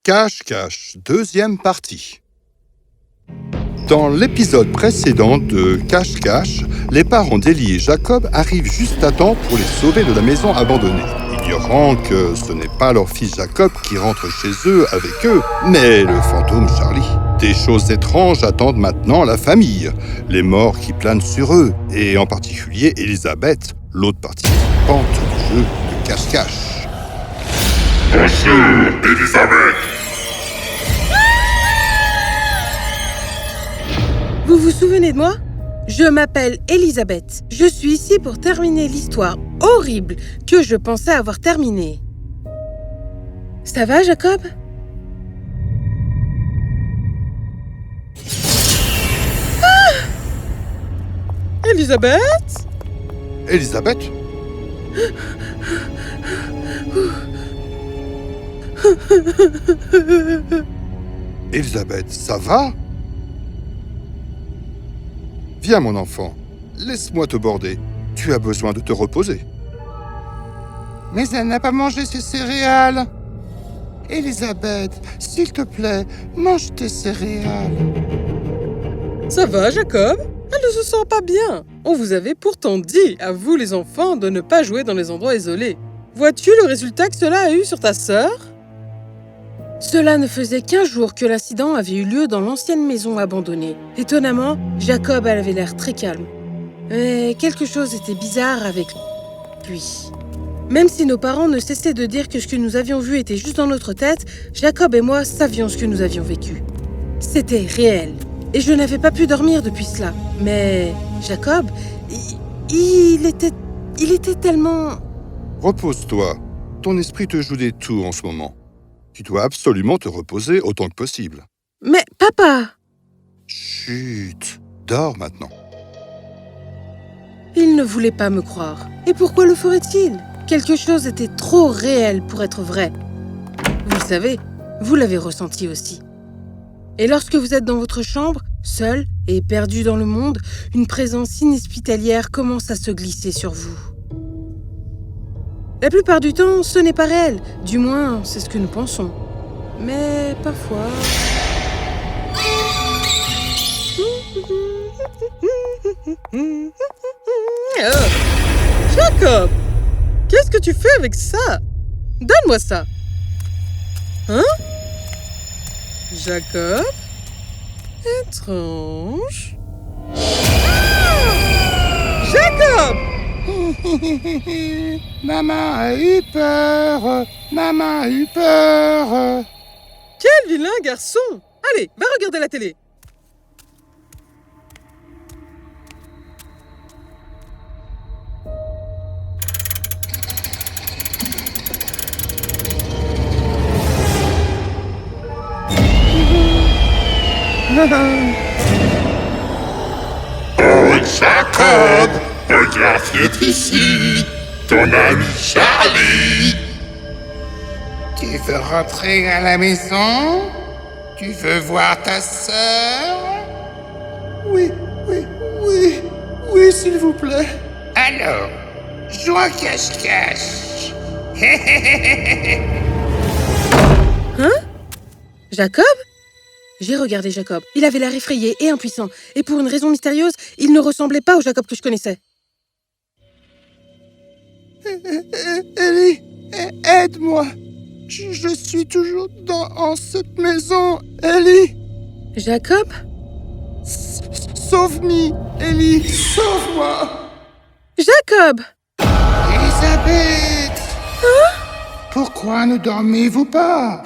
Cache-cache, deuxième partie. Dans l'épisode précédent de Cache-cache, les parents d'Ellie et Jacob arrivent juste à temps pour les sauver de la maison abandonnée, ignorant que ce n'est pas leur fils Jacob qui rentre chez eux avec eux, mais le fantôme Charlie. Des choses étranges attendent maintenant la famille, les morts qui planent sur eux, et en particulier Elisabeth, l'autre participante du jeu de Cache-cache. Bonjour, Elisabeth. Vous vous souvenez de moi ? Je m'appelle Elisabeth. Je suis ici pour terminer l'histoire horrible que je pensais avoir terminée. Ça va, Jacob ? Ah ! Elisabeth ? Elisabeth ? Elisabeth, ça va ? Viens, mon enfant. Laisse-moi te border. Tu as besoin de te reposer. Mais elle n'a pas mangé ses céréales. Elisabeth, s'il te plaît, mange tes céréales. Ça va, Jacob ? Elle ne se sent pas bien. On vous avait pourtant dit, à vous les enfants, de ne pas jouer dans les endroits isolés. Vois-tu le résultat que cela a eu sur ta sœur ? Cela ne faisait qu'1 jour que l'incident avait eu lieu dans l'ancienne maison abandonnée. Étonnamment, Jacob avait l'air très calme. Mais quelque chose était bizarre avec lui. Même si nos parents ne cessaient de dire que ce que nous avions vu était juste dans notre tête, Jacob et moi savions ce que nous avions vécu. C'était réel. Et je n'avais pas pu dormir depuis cela. Mais Jacob, il était tellement... Repose-toi. Ton esprit te joue des tours en ce moment. Tu dois absolument te reposer autant que possible. Mais papa! Chut, dors maintenant. Il ne voulait pas me croire. Et pourquoi le ferait-il ? Quelque chose était trop réel pour être vrai. Vous le savez, vous l'avez ressenti aussi. Et lorsque vous êtes dans votre chambre, seul et perdu dans le monde, une présence inhospitalière commence à se glisser sur vous. La plupart du temps, ce n'est pas réel. Du moins, c'est ce que nous pensons. Mais parfois... Oh. Jacob! Qu'est-ce que tu fais avec ça? Donne-moi ça! Hein? Jacob? Étrange... Jacob! Maman a eu peur. Maman a eu peur. Quel vilain garçon! Allez, va regarder la télé. Oh, Jacob, regarde qui est ici, ton ami Charlie. Tu veux rentrer à la maison? Tu veux voir ta sœur? Oui, s'il vous plaît. Alors, joue à cache-cache. Hein? Jacob? J'ai regardé Jacob. Il avait l'air effrayé et impuissant. Et pour une raison mystérieuse, il ne ressemblait pas au Jacob que je connaissais. Ellie, aide-moi. Je suis toujours dans cette maison, Ellie. Jacob? Sauve-moi, Ellie, sauve-moi. Jacob! Elisabeth! Hein? Pourquoi ne dormez-vous pas?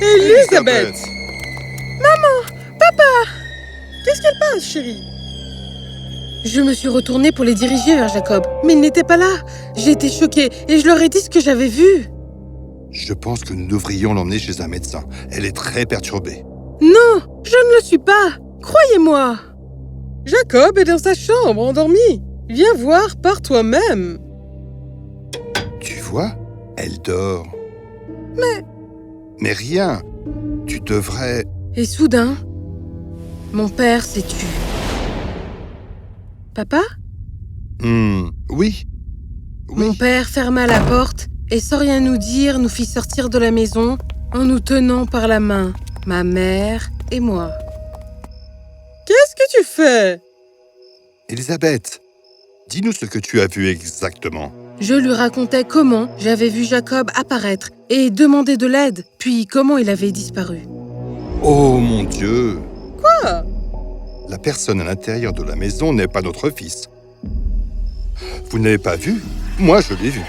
Elisabeth! Maman! Papa! Qu'est-ce qu'elle passe, chérie? Je me suis retournée pour les diriger vers Jacob, mais il n'était pas là. J'ai été choquée et je leur ai dit ce que j'avais vu. Je pense que nous devrions l'emmener chez un médecin. Elle est très perturbée. Non, je ne le suis pas. Croyez-moi. Jacob est dans sa chambre, endormi. Viens voir par toi-même. Tu vois? Elle dort. Mais rien. Tu devrais... Et soudain, mon père s'est tué. Papa? Oui. Mon père ferma la porte et sans rien nous dire, nous fit sortir de la maison en nous tenant par la main, ma mère et moi. Qu'est-ce que tu fais? Elisabeth, dis-nous ce que tu as vu exactement. Je lui racontais comment j'avais vu Jacob apparaître et demander de l'aide, puis comment il avait disparu. Oh mon Dieu! Quoi? La personne à l'intérieur de la maison n'est pas notre fils. Vous ne l'avez pas vu? Moi, je l'ai vu.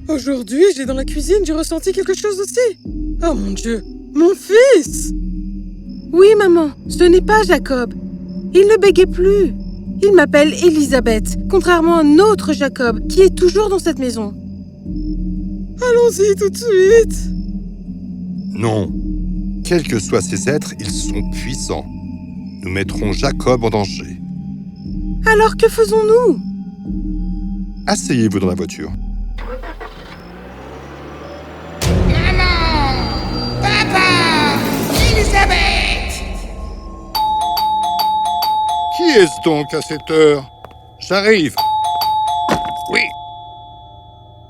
Aujourd'hui, j'ai dans la cuisine, j'ai ressenti quelque chose aussi. Oh mon Dieu, mon fils! Oui, maman, ce n'est pas Jacob. Il ne bégait plus. Il m'appelle Elisabeth, contrairement à un autre Jacob qui est toujours dans cette maison. Allons-y tout de suite. Non. Quels que soient ces êtres, ils sont puissants. Nous mettrons Jacob en danger. Alors que faisons-nous? Asseyez-vous dans la voiture. Maman! Papa! Elisabeth! Qui est-ce donc à cette heure? J'arrive. Oui,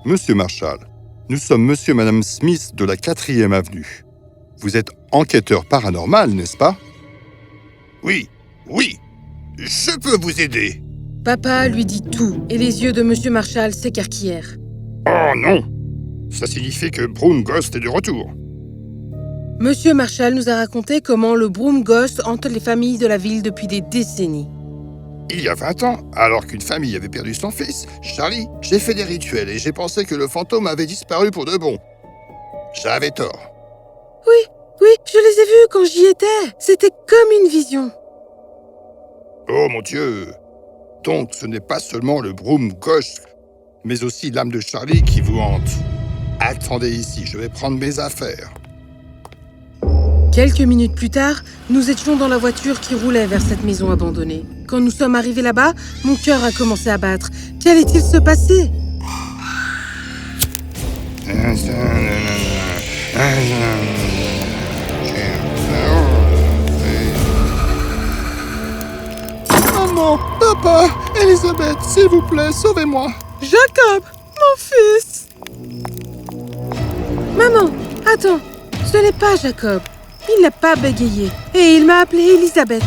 Monsieur Marshall, nous sommes monsieur et madame Smith de la 4e avenue. Vous êtes enquêteur paranormal, n'est-ce pas? Oui, oui. Je peux vous aider. Papa lui dit tout et les yeux de Monsieur Marshall s'écarquillèrent. Oh non. Ça signifie que Broom Ghost est de retour. Monsieur Marshall nous a raconté comment le Broom Ghost hante les familles de la ville depuis des décennies. Il y a 20 ans, alors qu'une famille avait perdu son fils, Charlie, j'ai fait des rituels et j'ai pensé que le fantôme avait disparu pour de bon. J'avais tort. Oui, je les ai vus quand j'y étais. C'était comme une vision. Oh mon Dieu! Donc ce n'est pas seulement le Broom Ghost, mais aussi l'âme de Charlie qui vous hante. Attendez ici, je vais prendre mes affaires. Quelques minutes plus tard, nous étions dans la voiture qui roulait vers cette maison abandonnée. Quand nous sommes arrivés là-bas, mon cœur a commencé à battre. Qu'allait-il se passer? Maman, papa, Elisabeth, s'il vous plaît, sauvez-moi. Jacob, mon fils! Maman, attends, ce n'est pas Jacob. Il n'a pas bégayé et il m'a appelée Elisabeth.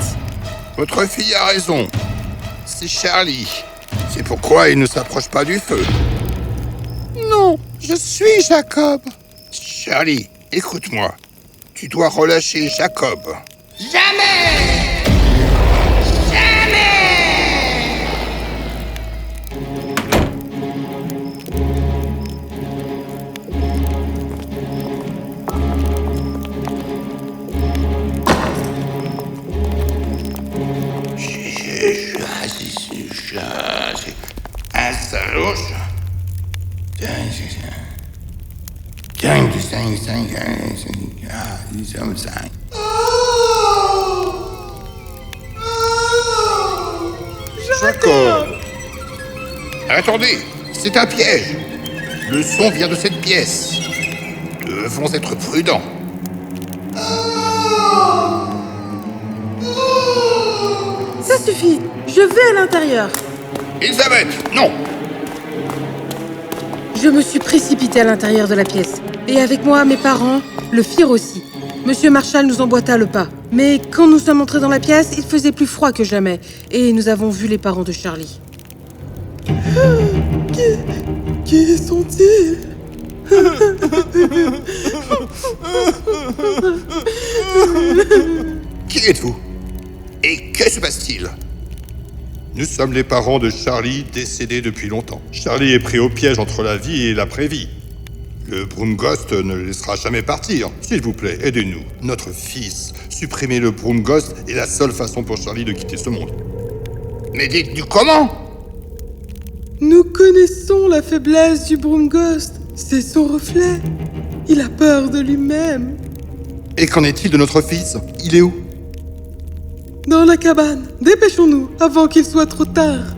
Votre fille a raison. C'est Charlie. C'est pourquoi il ne s'approche pas du feu. Non, je suis Jacob. Charlie, écoute-moi. Tu dois relâcher Jacob. jamais! Jamais! Un salaud. Jacob. Attendez, c'est un piège. Le son vient de cette pièce. Devons être prudents. Ça suffit, je vais à l'intérieur. Elisabeth, non! Je me suis précipitée à l'intérieur de la pièce. Et avec moi, mes parents le firent aussi. Monsieur Marshall nous emboîta le pas. Mais quand nous sommes entrés dans la pièce, il faisait plus froid que jamais. Et nous avons vu les parents de Charlie. Qui sont-ils? Qui êtes-vous? Et que se passe-t-il? Nous sommes les parents de Charlie, décédés depuis longtemps. Charlie est pris au piège entre la vie et l'après-vie. Le Broom Ghost ne le laissera jamais partir. S'il vous plaît, aidez-nous. Notre fils. Supprimer le Broom Ghost est la seule façon pour Charlie de quitter ce monde. Mais dites-nous comment? Nous connaissons la faiblesse du Broom Ghost. C'est son reflet. Il a peur de lui-même. Et qu'en est-il de notre fils? Il est où? Dans la cabane. Dépêchons-nous avant qu'il soit trop tard.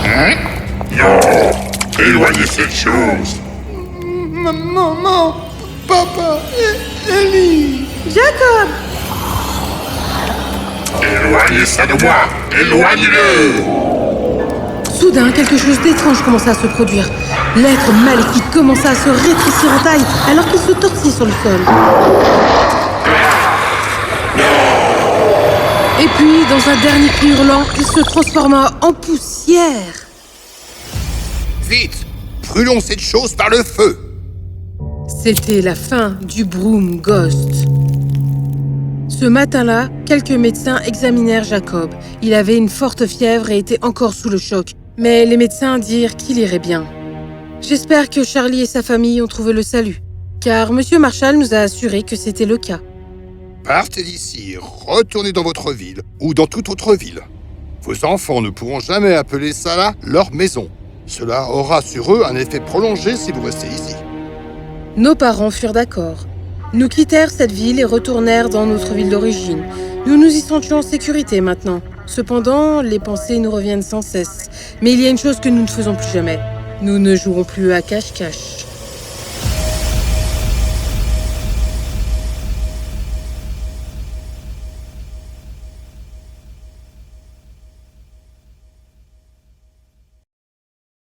Hein? Non! Éloignez cette chose! Maman, papa, Ellie. Jacob! Éloignez ça de moi! Éloignez-le! Soudain, quelque chose d'étrange commença à se produire. L'être maléfique commença à se rétrécir en taille alors qu'il se tortillait sur le sol. Et puis, dans un dernier cri hurlant, il se transforma en poussière. Vite! Brûlons cette chose par le feu! C'était la fin du Broom Ghost. Ce matin-là, quelques médecins examinèrent Jacob. Il avait une forte fièvre et était encore sous le choc. Mais les médecins dirent qu'il irait bien. J'espère que Charlie et sa famille ont trouvé le salut, car Monsieur Marshall nous a assuré que c'était le cas. Partez d'ici, retournez dans votre ville ou dans toute autre ville. Vos enfants ne pourront jamais appeler ça là leur maison. Cela aura sur eux un effet prolongé si vous restez ici. Nos parents furent d'accord. Nous quittèrent cette ville et retournèrent dans notre ville d'origine. Nous nous y sentions en sécurité maintenant. Cependant, les pensées nous reviennent sans cesse. Mais il y a une chose que nous ne faisons plus jamais. Nous ne jouerons plus à cache-cache.